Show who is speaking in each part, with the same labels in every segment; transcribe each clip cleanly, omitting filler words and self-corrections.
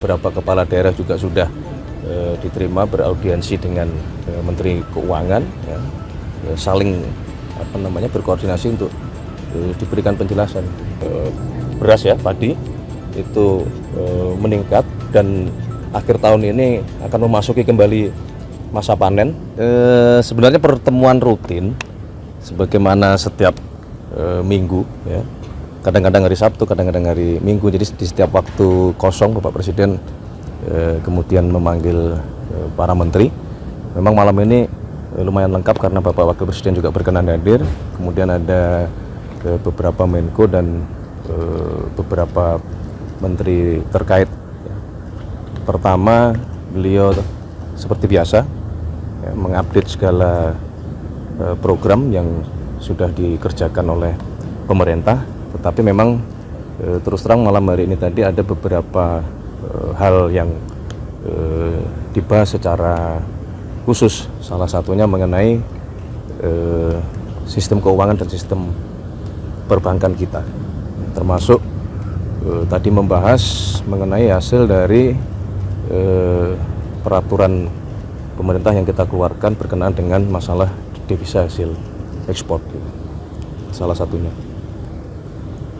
Speaker 1: Beberapa kepala daerah juga sudah diterima beraudiensi dengan Menteri Keuangan, ya, saling berkoordinasi untuk diberikan penjelasan. Beras ya, padi itu meningkat dan akhir tahun ini akan memasuki kembali masa panen. Sebenarnya pertemuan rutin sebagaimana setiap minggu, ya. Kadang-kadang hari Sabtu, kadang-kadang hari Minggu. Jadi di setiap waktu kosong Bapak Presiden kemudian memanggil para menteri. Memang malam ini lumayan lengkap karena Bapak Wakil Presiden juga berkenan hadir. Kemudian ada beberapa Menko dan beberapa menteri terkait. Pertama, beliau seperti biasa ya, mengupdate segala program yang sudah dikerjakan oleh pemerintah. Tetapi memang terus terang malam hari ini tadi ada beberapa hal yang dibahas secara khusus. Salah satunya mengenai sistem keuangan dan sistem perbankan kita. Termasuk tadi membahas mengenai hasil dari peraturan pemerintah yang kita keluarkan berkenaan dengan masalah devisa hasil ekspor. Salah satunya.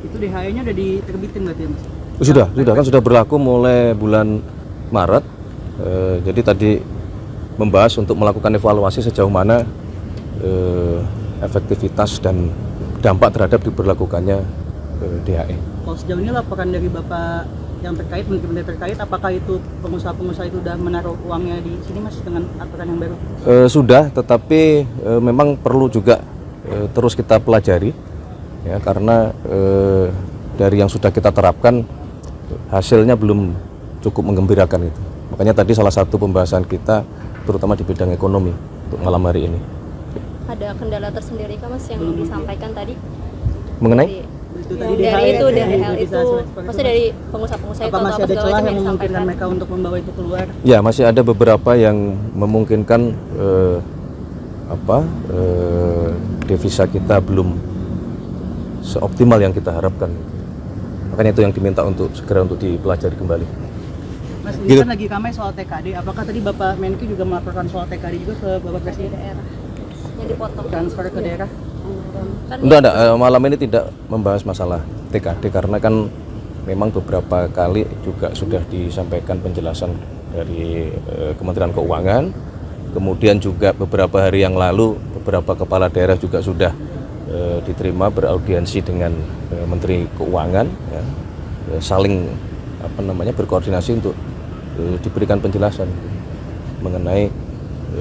Speaker 2: Itu DHE-nya udah diterbitin berarti ya, Mas?
Speaker 1: Sudah berlaku mulai bulan Maret. Jadi tadi membahas untuk melakukan evaluasi sejauh mana efektivitas dan dampak terhadap diberlakukannya DHE.
Speaker 2: Kalau sejauh ini laporan dari Bapak yang terkait, menteri-menteri terkait, apakah itu pengusaha-pengusaha itu sudah menaruh uangnya di sini, Mas, dengan aturan yang baru?
Speaker 1: Sudah, tetapi memang perlu juga terus kita pelajari. Ya, karena dari yang sudah kita terapkan hasilnya belum cukup menggembirakan itu. Makanya tadi salah satu pembahasan kita terutama di bidang ekonomi untuk malam hari ini.
Speaker 3: Ada kendala tersendiri kah, Mas, yang disampaikan tadi?
Speaker 1: Mengenai?
Speaker 2: Dari
Speaker 3: DHL itu, maksudnya dari pengusaha-pengusaha itu
Speaker 2: apa masih ada celah yang memungkinkan mereka untuk membawa itu keluar?
Speaker 1: Ya, masih ada beberapa yang memungkinkan devisa kita belum seoptimal yang kita harapkan. Makanya itu yang diminta untuk segera untuk dipelajari kembali.
Speaker 2: Mas, ini kan lagi ramai soal TKD. Apakah tadi Bapak Menko juga melaporkan soal TKD juga ke Bapak Presiden?
Speaker 3: Daerah yang dipotong
Speaker 2: Transfer ke daerah?
Speaker 1: Enggak, malam ini tidak membahas masalah TKD karena kan memang beberapa kali juga sudah disampaikan penjelasan dari Kementerian Keuangan. Kemudian juga beberapa hari yang lalu beberapa kepala daerah juga sudah diterima beraudiensi dengan Menteri Keuangan, ya, saling berkoordinasi untuk diberikan penjelasan mengenai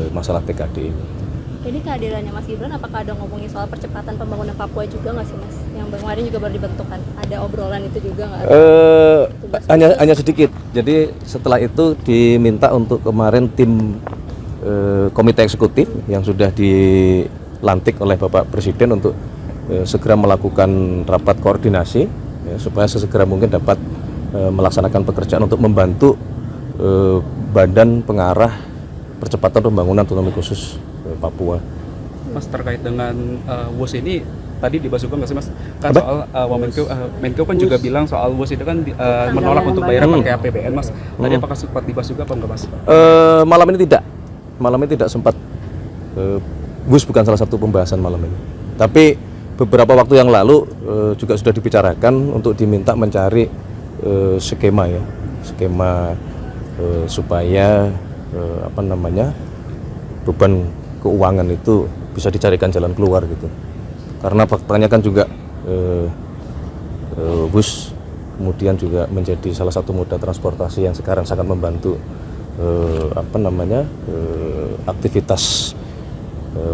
Speaker 1: masalah TKD ini.
Speaker 3: Jadi kehadirannya Mas Gibran, apakah ada ngomongin soal percepatan pembangunan Papua juga nggak sih, Mas? Yang kemarin juga baru dibentukkan, ada obrolan itu juga nggak?
Speaker 1: Hanya sedikit. Jadi setelah itu diminta untuk kemarin tim komite eksekutif yang sudah dilantik oleh Bapak Presiden untuk segera melakukan rapat koordinasi, ya, supaya sesegera mungkin dapat melaksanakan pekerjaan untuk membantu badan pengarah percepatan pembangunan otonomi khusus Papua.
Speaker 4: Mas, terkait dengan WUS ini tadi dibahas juga nggak sih, Mas? Kan soal Menko kan juga bilang soal WUS itu kan menolak untuk bayar pakai APBN, Mas. Tadi apakah sempat dibahas juga apa enggak, Mas?
Speaker 1: Malam ini tidak sempat. WUS bukan salah satu pembahasan malam ini. Tapi beberapa waktu yang lalu juga sudah dibicarakan untuk diminta mencari skema supaya beban keuangan itu bisa dicarikan jalan keluar gitu. Karena faktanya kan juga bus kemudian juga menjadi salah satu moda transportasi yang sekarang sangat membantu aktivitas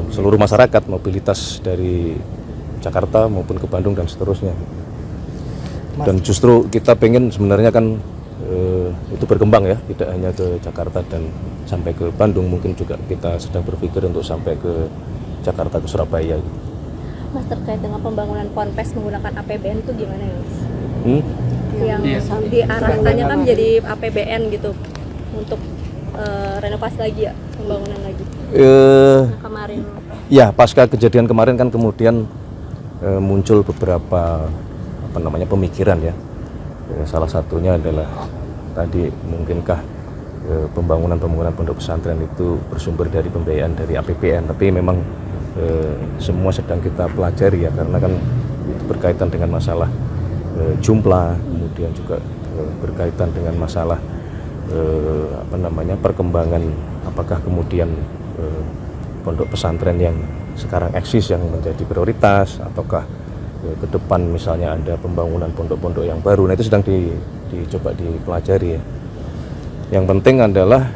Speaker 1: seluruh masyarakat, mobilitas dari Jakarta maupun ke Bandung dan seterusnya. Dan justru kita pengen sebenarnya kan itu berkembang ya, tidak hanya ke Jakarta dan sampai ke Bandung, mungkin juga kita sedang berpikir untuk sampai ke Jakarta, ke Surabaya gitu.
Speaker 3: Mas, terkait dengan pembangunan Ponpes menggunakan APBN itu gimana ya, Mas? Yang diarahkannya kan menjadi APBN gitu untuk renovasi lagi ya, pembangunan lagi. Kemarin.
Speaker 1: Ya, pasca kejadian kemarin kan kemudian muncul beberapa pemikiran ya. Salah satunya adalah tadi mungkinkah pembangunan pondok pesantren itu bersumber dari pembiayaan dari APBN, tapi memang semua sedang kita pelajari ya, karena kan itu berkaitan dengan masalah jumlah, kemudian juga berkaitan dengan masalah perkembangan, apakah kemudian pondok pesantren yang sekarang eksis yang menjadi prioritas, ataukah ke depan misalnya ada pembangunan pondok-pondok yang baru. Nah, itu sedang dicoba dipelajari ya. Yang penting adalah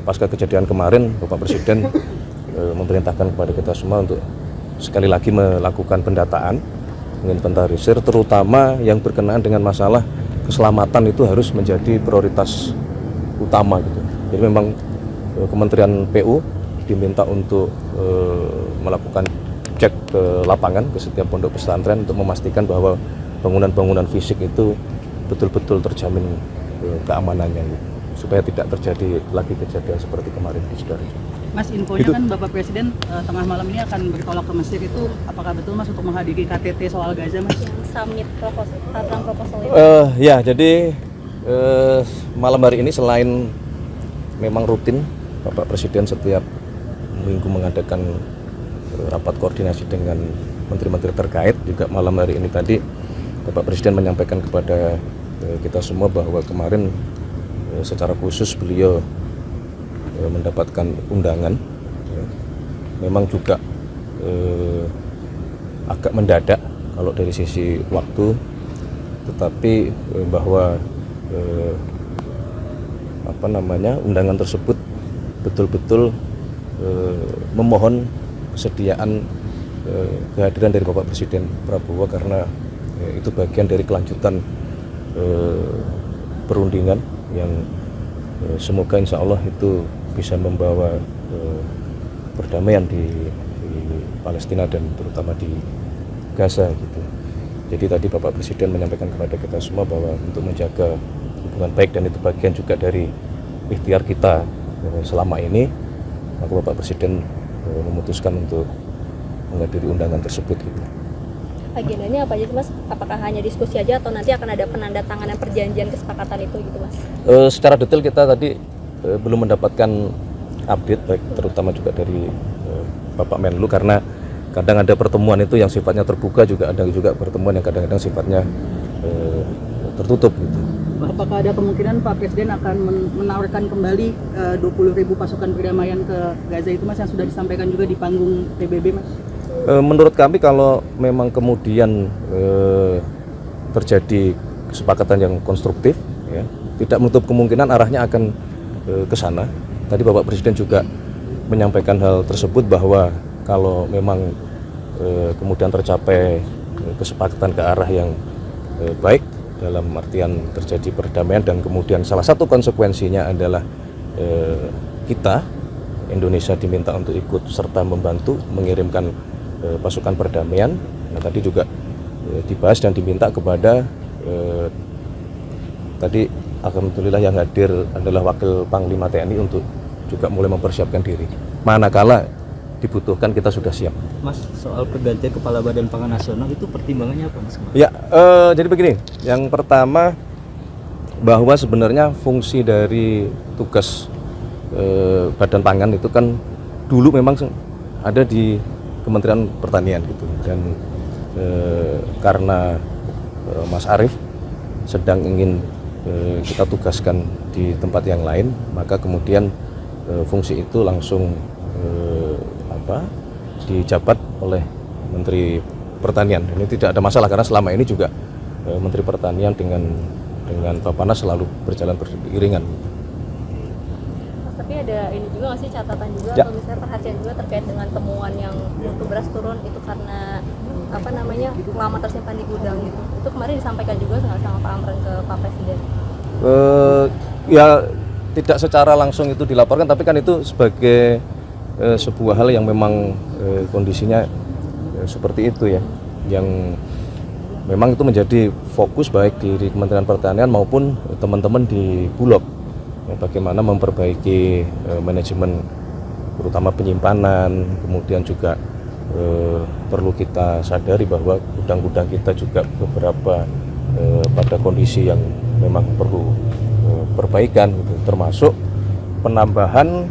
Speaker 1: pasca kejadian kemarin Bapak Presiden memerintahkan kepada kita semua untuk sekali lagi melakukan pendataan, menginventarisir, terutama yang berkenaan dengan masalah keselamatan itu harus menjadi prioritas utama gitu. Jadi memang Kementerian PU diminta untuk melakukan cek ke lapangan ke setiap pondok pesantren untuk memastikan bahwa bangunan-bangunan fisik itu betul-betul terjamin keamanannya gitu, supaya tidak terjadi lagi kejadian seperti kemarin di Sidoarjo.
Speaker 2: Mas, infonya kan Bapak Presiden tengah malam ini akan bertolak ke Mesir, itu apakah betul Mas untuk menghadiri KTT soal Gaza Mas?
Speaker 3: Yang summit proposal itu.
Speaker 1: Ya, jadi malam hari ini selain memang rutin Bapak Presiden setiap minggu mengadakan rapat koordinasi dengan menteri-menteri terkait, juga malam hari ini tadi Bapak Presiden menyampaikan kepada kita semua bahwa kemarin secara khusus beliau mendapatkan undangan, memang juga agak mendadak kalau dari sisi waktu, tetapi bahwa undangan tersebut betul-betul memohon kesediaan kehadiran dari Bapak Presiden Prabowo, karena itu bagian dari kelanjutan perundingan yang semoga insya Allah itu bisa membawa perdamaian di Palestina dan terutama di Gaza gitu. Jadi tadi Bapak Presiden menyampaikan kepada kita semua bahwa untuk menjaga hubungan baik, dan itu bagian juga dari ikhtiar kita selama ini, maka Bapak Presiden memutuskan untuk menghadiri undangan tersebut gitu.
Speaker 3: Agendanya apa aja Mas? Apakah hanya diskusi aja atau nanti akan ada penandatanganan perjanjian kesepakatan itu gitu Mas?
Speaker 1: Secara detail kita tadi belum mendapatkan update, baik terutama juga dari Bapak Menlu, karena kadang ada pertemuan itu yang sifatnya terbuka, juga ada juga pertemuan yang kadang-kadang sifatnya tertutup gitu.
Speaker 2: Apakah ada kemungkinan Pak Presiden akan menawarkan kembali 20.000 pasukan perdamaian ke Gaza itu Mas, yang sudah disampaikan juga di panggung PBB Mas?
Speaker 1: Menurut kami kalau memang kemudian terjadi kesepakatan yang konstruktif ya, tidak menutup kemungkinan arahnya akan ke sana. Tadi Bapak Presiden juga menyampaikan hal tersebut, bahwa kalau memang kemudian tercapai kesepakatan ke arah yang baik, dalam artian terjadi perdamaian, dan kemudian salah satu konsekuensinya adalah kita Indonesia diminta untuk ikut serta membantu mengirimkan pasukan perdamaian. Nah, tadi juga dibahas dan diminta kepada tadi alhamdulillah yang hadir adalah Wakil Panglima TNI untuk juga mulai mempersiapkan diri. Manakala dibutuhkan kita sudah siap.
Speaker 5: Mas, soal pergantian Kepala Badan Pangan Nasional itu pertimbangannya apa Mas?
Speaker 1: Ya, jadi begini, yang pertama bahwa sebenarnya fungsi dari tugas Badan Pangan itu kan dulu memang ada di Kementerian Pertanian gitu, dan karena Mas Arief sedang ingin kita tugaskan di tempat yang lain, maka kemudian fungsi itu langsung dijabat oleh Menteri Pertanian. Dan ini tidak ada masalah, karena selama ini juga Menteri Pertanian dengan Bappenas selalu berjalan beriringan.
Speaker 3: Mas, tapi ada ini juga nggak sih catatan juga
Speaker 1: ya,
Speaker 3: atau misalnya perhatian juga terkait dengan temuan yang mutu beras turun itu karena lama tersimpan di gudang gitu. Itu kemarin disampaikan juga nggak sama Pak Amran ke Pak Presiden?
Speaker 1: Ya tidak secara langsung itu dilaporkan, tapi kan itu sebagai sebuah hal yang memang kondisinya seperti itu ya, yang memang itu menjadi fokus baik di Kementerian Pertanian maupun teman-teman di Bulog ya, bagaimana memperbaiki manajemen terutama penyimpanan. Kemudian juga perlu kita sadari bahwa gudang-gudang kita juga beberapa pada kondisi yang memang perlu perbaikan gitu, termasuk penambahan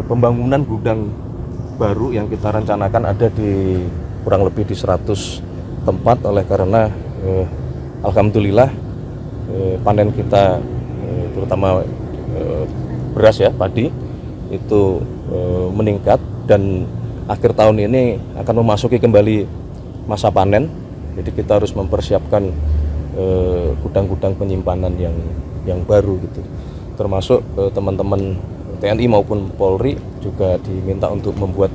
Speaker 1: pembangunan gudang baru yang kita rencanakan ada di kurang lebih di 100 tempat, oleh karena alhamdulillah panen kita terutama beras ya, padi itu meningkat, dan akhir tahun ini akan memasuki kembali masa panen. Jadi kita harus mempersiapkan gudang-gudang penyimpanan yang baru gitu. Termasuk teman-teman TNI maupun Polri juga diminta untuk membuat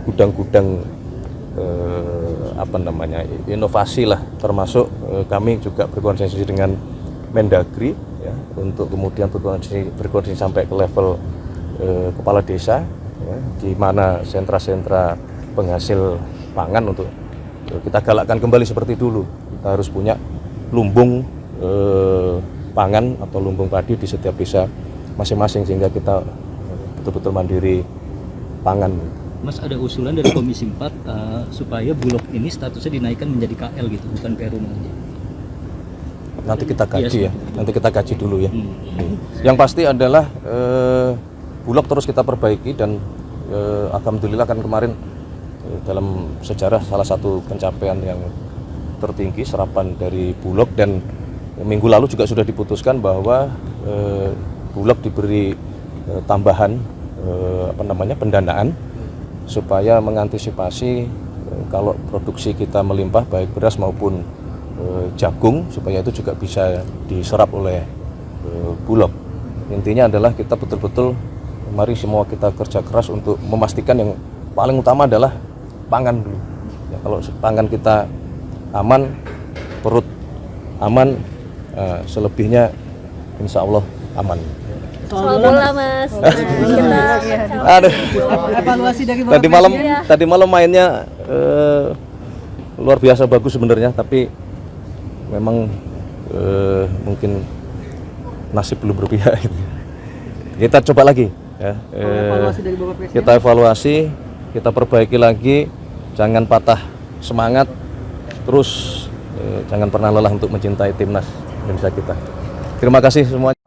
Speaker 1: gudang-gudang inovasi lah, termasuk kami juga berkoordinasi dengan Mendagri ya, untuk kemudian berkoordinasi sampai ke level kepala desa ya, di mana sentra-sentra penghasil pangan untuk kita galakkan kembali seperti dulu. Kita harus punya lumbung pangan atau lumbung padi di setiap desa masing-masing, sehingga kita betul-betul mandiri pangan.
Speaker 5: Mas, ada usulan dari Komisi 4 supaya Bulog ini statusnya dinaikkan menjadi KL gitu, bukan Perum aja.
Speaker 1: Nanti kita kaji
Speaker 5: Iya,
Speaker 1: ya, nanti kita kaji dulu ya. Yang pasti adalah Bulog terus kita perbaiki, dan alhamdulillah kan kemarin dalam sejarah salah satu pencapaian yang tertinggi serapan dari Bulog, dan minggu lalu juga sudah diputuskan bahwa Bulog diberi tambahan pendanaan supaya mengantisipasi kalau produksi kita melimpah baik beras maupun jagung, supaya itu juga bisa diserap oleh Bulog. Intinya adalah kita betul-betul mari semua kita kerja keras untuk memastikan yang paling utama adalah pangan dulu. Ya, kalau pangan kita aman, perut aman, selebihnya insya Allah aman.
Speaker 3: Soal bola Mas.
Speaker 1: Aduh.
Speaker 2: Evaluasi dari Bapak
Speaker 1: Tadi malam mainnya luar biasa bagus sebenarnya, tapi memang mungkin nasib belum berpihak. Kita coba lagi ya.
Speaker 2: Evaluasi dari Bapak Presiden.
Speaker 1: Kita evaluasi, kita perbaiki lagi, jangan patah semangat, terus jangan pernah lelah untuk mencintai timnas Indonesia kita. Terima kasih semuanya.